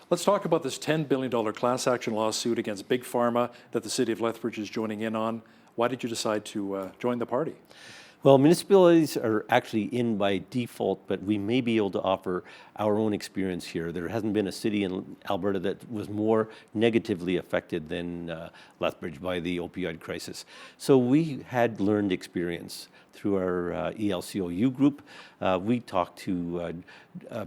A: Let's talk about this $10 billion class action lawsuit against Big Pharma that the city of Lethbridge is joining in on. Why did you decide to join the party?
U: Well, municipalities are actually in by default, but we may be able to offer our own experience here. There hasn't been a city in Alberta that was more negatively affected than Lethbridge by the opioid crisis. So we had learned experience through our ELCOU group. We talked to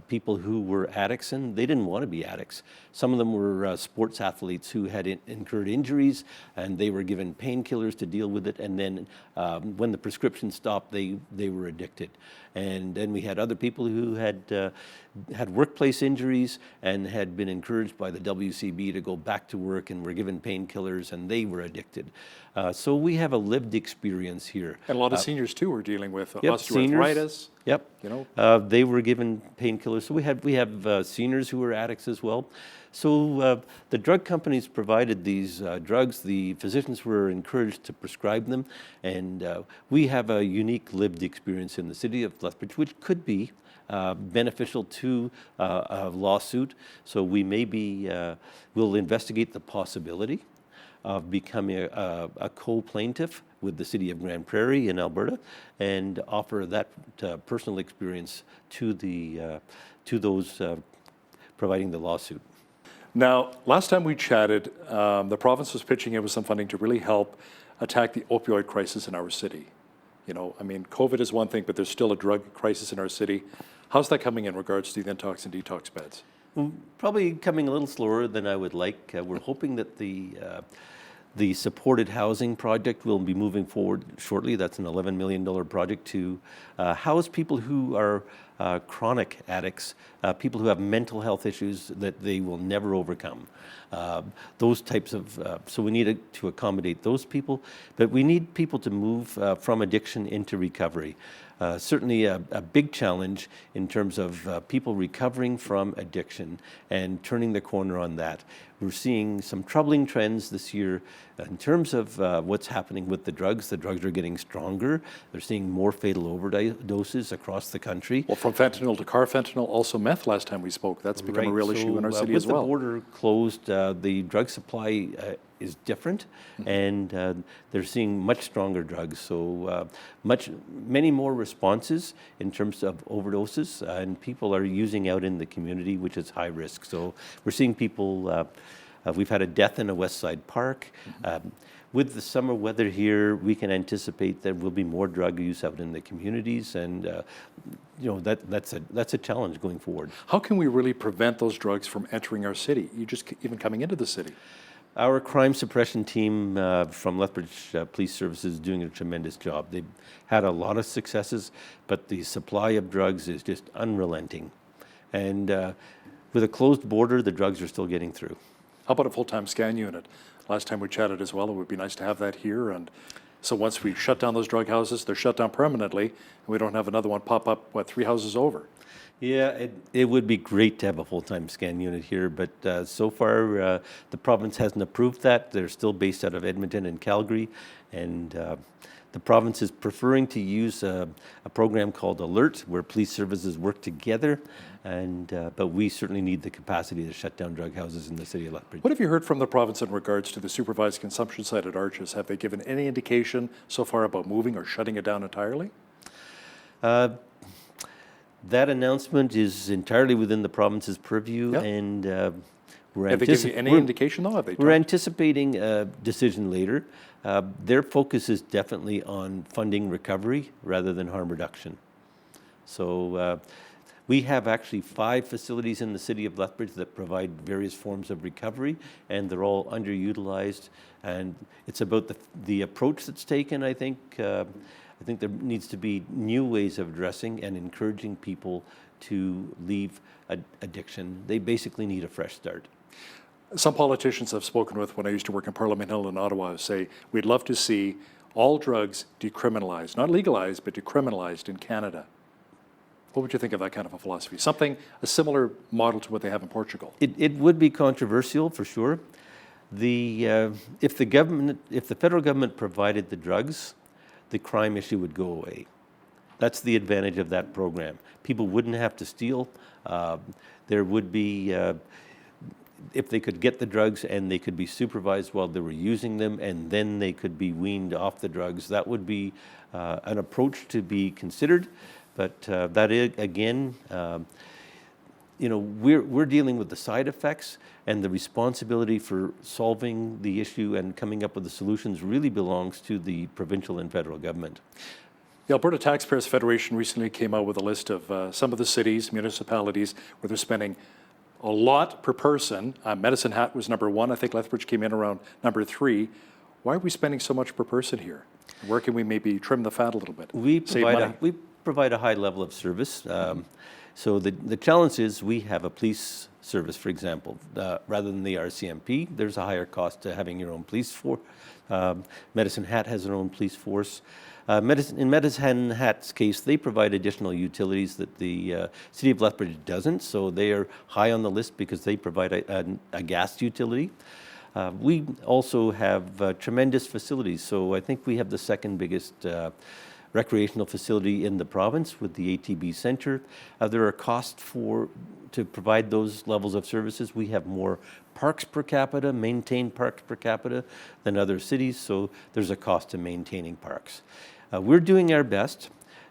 U: people who were addicts, and they didn't want to be addicts. Some of them were sports athletes who had incurred injuries, and they were given painkillers to deal with it. And then when the prescription stopped, they were addicted. And then we had other people who had workplace injuries and had been encouraged by the WCB to go back to work and were given painkillers, and they were addicted. So we have a lived experience here.
A: And a lot of seniors too are dealing with
U: Yep,
A: osteoarthritis.
U: Seniors, yep.
A: You know,
U: they were given painkillers. So we have seniors who were addicts as well. So the drug companies provided these drugs. The physicians were encouraged to prescribe them, and we have a unique lived experience in the city of Lethbridge, which could be beneficial to a lawsuit. So we we'll investigate the possibility of becoming a co-plaintiff with the city of Grand Prairie in Alberta, and offer that personal experience to those providing the lawsuit.
A: Now, last time we chatted, the province was pitching in with some funding to really help attack the opioid crisis in our city. You know, I mean, COVID is one thing, but there's still a drug crisis in our city. How's that coming in regards to the intox and detox beds?
U: Well, probably coming a little slower than I would like. We're hoping that the supported housing project will be moving forward shortly. That's an $11 million project to house people who are chronic addicts, people who have mental health issues that they will never overcome. Those types of, so we need to accommodate those people, but we need people to move from addiction into recovery. Certainly a big challenge in terms of people recovering from addiction and turning the corner on that. We're seeing some troubling trends this year in terms of what's happening with the drugs. The drugs are getting stronger. They're seeing more fatal overdoses across the country.
A: Well, from fentanyl to carfentanil, also meth last time we spoke. That's become a real issue in our city as well.
U: With the border closed, the drug supply is different, and they're seeing much stronger drugs. So many more responses in terms of overdoses, and people are using out in the community, which is high risk. So we're seeing people. We've had a death in a West Side park. With the summer weather here, we can anticipate there will be more drug use out in the communities, and that's a challenge going forward.
A: How can we really prevent those drugs from entering our city? Even coming into the city.
U: Our crime suppression team from Lethbridge Police Services is doing a tremendous job. They've had a lot of successes, but the supply of drugs is just unrelenting. And with a closed border, the drugs are still getting through.
A: How about a full-time scan unit? Last time we chatted as well, it would be nice to have that here. And so once we shut down those drug houses, they're shut down permanently, and we don't have another one pop up, 3 houses over?
U: Yeah, it would be great to have a full-time scan unit here, but so far the province hasn't approved that. They're still based out of Edmonton and Calgary, and the province is preferring to use a program called Alert, where police services work together, but we certainly need the capacity to shut down drug houses in the city of Lethbridge.
A: What have you heard from the province in regards to the supervised consumption site at Arches? Have they given any indication so far about moving or shutting it down entirely?
U: That announcement is entirely within the province's purview,
A: Yep.
U: and we're
A: Have they given you any indication, though? Have they
U: we're
A: talked?
U: anticipating a decision later. Their focus is definitely on funding recovery rather than harm reduction. So we have actually 5 facilities in the city of Lethbridge that provide various forms of recovery, and they're all underutilized. And it's about the approach that's taken, I think. I think there needs to be new ways of addressing and encouraging people to leave addiction. They basically need a fresh start.
A: Some politicians I've spoken with when I used to work in Parliament Hill in Ottawa say we'd love to see all drugs decriminalized, not legalized, but decriminalized in Canada. What would you think of that kind of a philosophy? A similar model to what they have in Portugal.
U: It would be controversial for sure. If the federal government provided the drugs, the crime issue would go away. That's the advantage of that program. People wouldn't have to steal. There would be, if they could get the drugs and they could be supervised while they were using them, and then they could be weaned off the drugs, that would be an approach to be considered. But that is, again, we're dealing with the side effects, and the responsibility for solving the issue and coming up with the solutions really belongs to the provincial and federal government.
A: The Alberta Taxpayers Federation recently came out with a list of some of the cities, municipalities, where they're spending a lot per person. Medicine Hat was number 1. I think Lethbridge came in around number 3. Why are we spending so much per person here? Where can we maybe trim the fat a little bit?
U: We
A: Save money?
U: provide a high level of service. So the challenge is we have a police service, for example, rather than the RCMP. There's a higher cost to having your own police force. Medicine Hat has their own police force. In Medicine Hat's case, they provide additional utilities that the City of Lethbridge doesn't, so they are high on the list because they provide a gas utility. We also have tremendous facilities, so I think we have the second biggest recreational facility in the province with the ATB Centre. There are costs to provide those levels of services. We have more parks per capita, maintained parks per capita than other cities, so there's a cost to maintaining parks. We're doing our best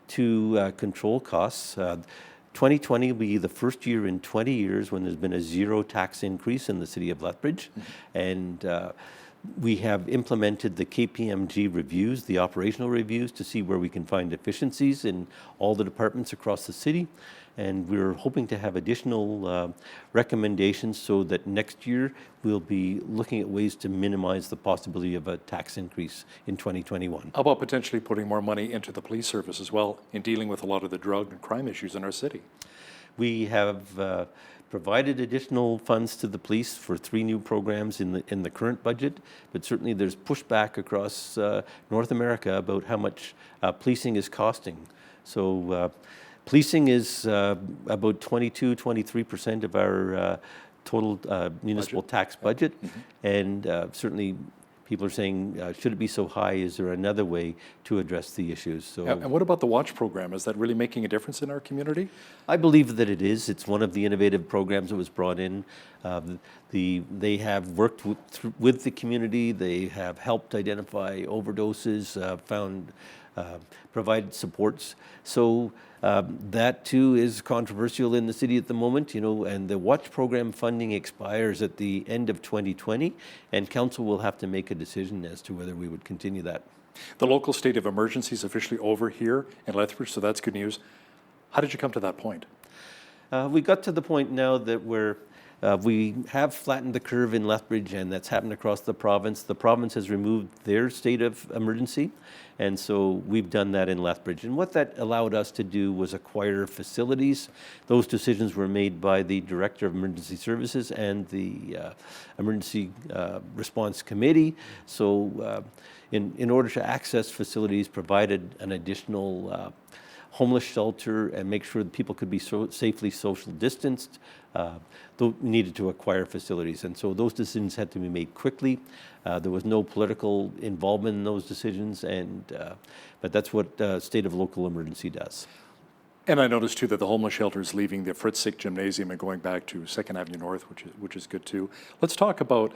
U: to control costs. 2020 will be the first year in 20 years when there's been a 0 tax increase in the city of Lethbridge. And we have implemented the KPMG reviews, the operational reviews, to see where we can find efficiencies in all the departments across the city. And we're hoping to have additional recommendations so that next year we'll be looking at ways to minimize the possibility of a tax increase in 2021.
A: How about potentially putting more money into the police service as well in dealing with a lot of the drug and crime issues in our city?
U: We have provided additional funds to the police for 3 new programs in the current budget, but certainly there's pushback across North America about how much policing is costing. So policing is about 23% of our total municipal tax budget, and certainly people are saying, should it be so high? Is there another way to address the issues? So,
A: and what about the Watch program? Is that really making a difference in our community?
U: I believe that it is. It's one of the innovative programs that was brought in. They have worked with the community. They have helped identify overdoses, provided supports. So that too is controversial in the city at the moment, and the Watch program funding expires at the end of 2020, and council will have to make a decision as to whether we would continue that.
A: The local state of emergency is officially over here in Lethbridge, so that's good news. How did you come to that point?
U: We got to the point now that we have flattened the curve in Lethbridge, and that's happened across the province. The province has removed their state of emergency, and so we've done that in Lethbridge. And what that allowed us to do was acquire facilities. Those decisions were made by the Director of Emergency Services and the Emergency Response Committee. So in order to access facilities, provided an additional homeless shelter and make sure that people could be safely social distanced, we needed to acquire facilities. And so those decisions had to be made quickly. There was no political involvement in those decisions, but that's what state of local emergency does.
A: And I noticed too that the homeless shelter is leaving the Fritz Sick Gymnasium and going back to 2nd Avenue North, which is good too. Let's talk about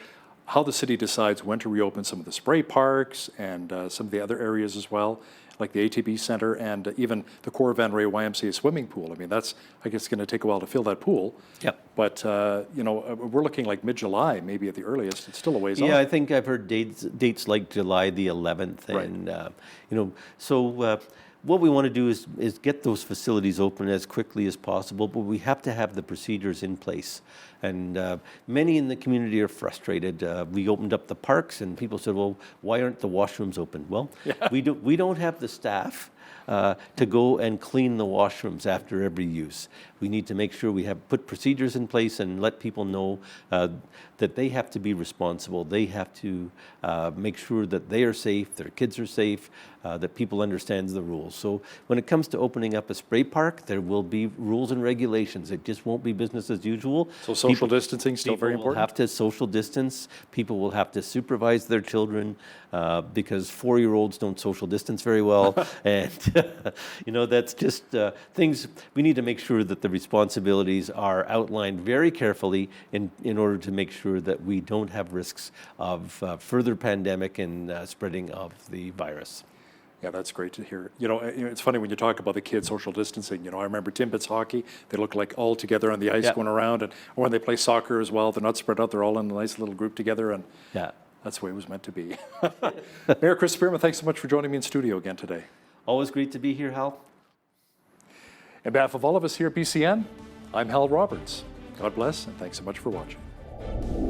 A: how the city decides when to reopen some of the spray parks and some of the other areas as well, like the ATB Centre and even the Core Van Ray YMCA swimming pool. I mean, that's, I guess, going to take a while to fill that pool.
U: Yep.
A: But, we're looking like mid-July, maybe at the earliest. It's still a ways off.
U: Yeah, I think I've heard dates like July the 11th.
A: Right.
U: And, what we want to do is get those facilities open as quickly as possible, but we have to have the procedures in place. And many in the community are frustrated. We opened up the parks and people said, well, why aren't the washrooms open? Well, we don't have the staff to go and clean the washrooms after every use. We need to make sure we have put procedures in place and let people know that they have to be responsible. They have to make sure that they are safe, their kids are safe, that people understand the rules. So when it comes to opening up a spray park, there will be rules and regulations. It just won't be business as usual.
A: So social distancing still very important?
U: People will have to social distance. People will have to supervise their children because 4-year-olds don't social distance very well. And, that's just things we need to make sure that the responsibilities are outlined very carefully in order to make sure that we don't have risks of further pandemic and spreading of the virus.
A: Yeah, that's great to hear. It's funny when you talk about the kids social distancing. I remember Timbits hockey. They look like all together on the ice going around. And or when they play soccer as well, they're not spread out. They're all in a nice little group together. And that's the way it was meant to be. Mayor Chris Spearman, thanks so much for joining me in studio again today.
U: Always great to be here, Hal.
A: On behalf of all of us here at BCN, I'm Hal Roberts. God bless, and thanks so much for watching.